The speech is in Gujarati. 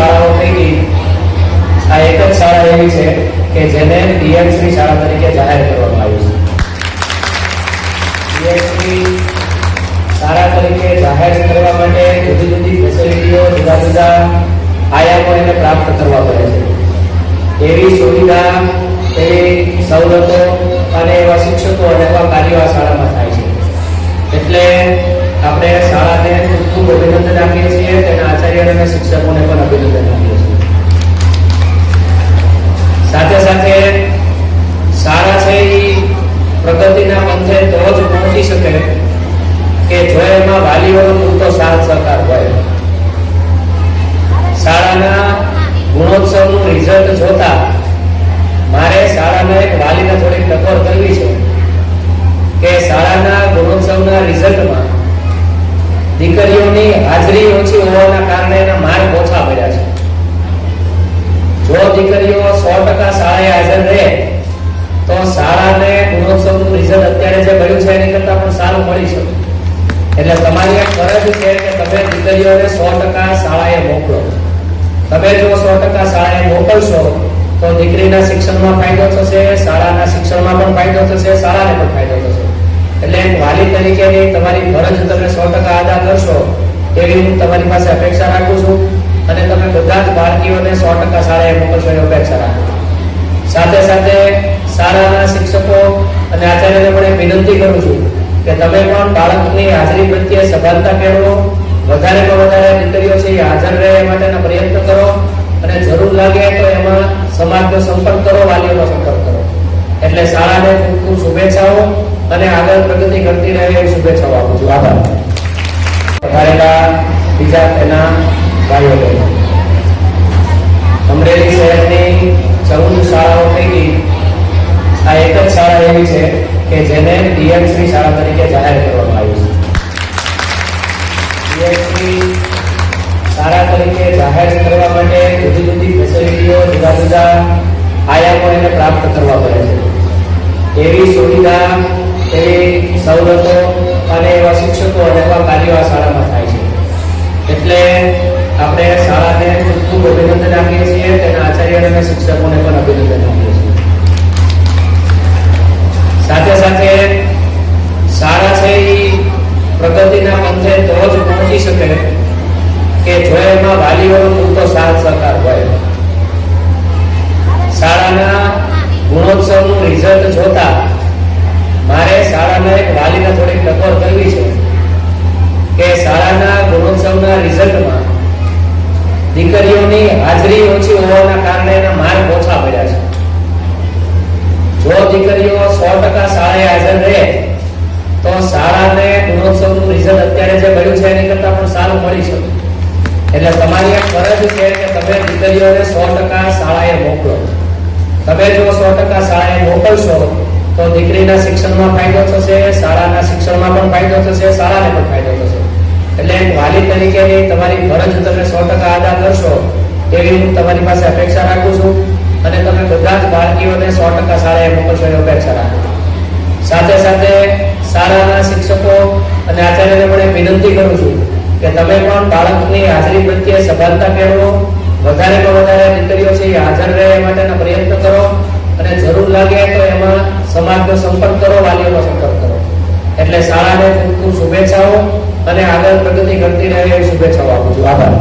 શાળાઓ પૈકી આ એક જ શાળા એવી છે કે જેને પીએમસી શાળા તરીકે જાહેર કરવામાં આવી છે। પીએમસી શાળા તરીકે જાહેર કરવા માટે જુદી જુદી ફેસિલિટીઓ, જુદા જુદા આયામો એને પ્રાપ્ત કરવા પડે છે। એવી સુવિધા, એવી સવલતો અને એવા શિક્ષકો અને એવા કાર્યો આ શાળામાં થાય છે। એટલે આપણે શાળાને ખૂબ અભિનંદન આપીએ છીએ, તેના આચાર્ય અને શિક્ષકોને પણ અભિનંદન આપીએ છીએ। સાથે સાથે શાળા છે એ પ્રગતિના પંથે તો જ પહોંચી શકે કે જો એમાં વાલીઓનો પૂરતો સાથ સહકાર હોય। શાળાના ગુણોત્સવનું રિઝલ્ટ જોતા મારે શાળાના એક વાલીને થોડીક ટકોર કરવી છે કે શાળાના ગુણોત્સવના રિઝલ્ટમાં દીકરીઓની હાજરી ઓછી હોવાના કારણે એના માર્ક ઓછા પડ્યા છે। જો દીકરીઓ 100% શાળાએ હાજર રહે તો શાળાને ગુણોત્સવનું રિઝલ્ટ અત્યારે જે મળ્યું છે એની કરતાં પણ સારું મળી શકે। એટલે તમારી એક ફરજ છે કે તમે દીકરીઓને 100% શાળાએ મોકલો। તમે જો 100% શાળાએ મોકલશો તો દીકરીના શિક્ષણમાં ફાયદો થશે, શાળાના શિક્ષણમાં પણ ફાયદો થશે, શાળાને પણ ફાયદો થશે। એટલે એક વાલી તરીકેની તમારી ફરજ તમે 100% અદા કરશો એવી હું તમારી પાસે અપેક્ષા રાખું છું અને તમે બધા જ બાળકીઓને 100% શાળાએ મોકલશો એવી અપેક્ષા રાખું છું। સાથે સાથે શાળાના શિક્ષકો અને આચાર્યને પણ એક વિનંતી કરું છું કે તમે પણ બાળકની હાજરી પ્રત્યે સભાનતા કેળવો, વધારેમાં વધારે દીકરીઓ છે એ હાજર રહે એ માટેના પ્રયત્ન કરો અને જરૂર લાગે તો એમાં સમાજનો સંપર્ક કરો, વાલીઓનો સંપર્ક કરો। એટલે શાળાને ખૂબ ખૂબ શુભેચ્છાઓ અને આગળ પ્રગતિ કરતી રહે એવી શુભેચ્છાઓ આપું છું। આભાર। વધારેલા બીજા તેના ભાઈઓ બહેનો, અમરેલી શહેરની 14 શાળાઓ પૈકી આ એક જ શાળા એવી છે કે જેને પીએમસી શાળા તરીકે જાહેર કરવામાં આવી છે। પીએમસી શાળા તરીકે જાહેર કરવા માટે જુદી જુદી ફેસિલિટીઓ, જુદા જુદા આયામો એને પ્રાપ્ત કરવા પડે છે। એવી સુવિધા, એવી સવલતો અને એવા શિક્ષકો અને એવા કાર્યો આ શાળામાં થાય છે। એટલે આપણે શાળાને ખૂબ અભિનંદન આપીએ છીએ, તેના આચાર્ય અને શિક્ષકોને પણ અભિનંદન આપીએ છીએ। સાથે સાથે શાળા છે એ પ્રગતિના પંથે તો જ પહોંચી શકે કે જો એમાં વાલીઓનો પૂરતો સાથ સહકાર હોય। શાળાના ગુણોત્સવનું રિઝલ્ટ જોતા મારે શાળાના એક વાલીને થોડીક ટકોર કરવી છે કે શાળાના ગુણોત્સવના રિઝલ્ટમાં દીકરીઓની હાજરી ઓછી હોવાના કારણે એના માર્ક ઓછા પડ્યા છે। જો દીકરીઓ 100% શાળાએ હાજર રહે તો શાળાને ગુણોત્સવનું રિઝલ્ટ અત્યારે જે મળ્યું છે એની કરતાં પણ સારું મળી શકે। એટલે તમારી એક ફરજ છે કે તમે દીકરીઓને 100% શાળાએ મોકલો। તમે જો 100% શાળાએ મોકલશો તો દીકરીના શિક્ષણમાં ફાયદો થશે, શાળાના શિક્ષણમાં પણ ફાયદો થશે, શાળાને પણ ફાયદો થશે। એટલે એક વાલી તરીકેની તમારી ફરજ તમે 100% અદા કરશો એવી હું તમારી પાસે અપેક્ષા રાખું છું અને તમે બધા જ બાળકીઓને 100% શાળાએ મોકલશો એવી અપેક્ષા રાખું છું। સાથે સાથે શાળાના શિક્ષકો અને આચાર્યને પણ એક વિનંતી કરું છું કે તમે પણ બાળકની હાજરી પ્રત્યે સભાનતા કેળવો, વધારેમાં વધારે દીકરીઓ છે એ હાજર રહે એ માટેના પ્રયત્ન કરો અને જરૂર લાગે તો એમાં સમાજનો સંપર્ક કરો, વાલીઓનો સંપર્ક કરો। એટલે શાળાને ખૂબ ખૂબ શુભેચ્છાઓ અને આગળ પ્રગતિ કરતી રહે એવી શુભેચ્છાઓ આપું છું। આભાર।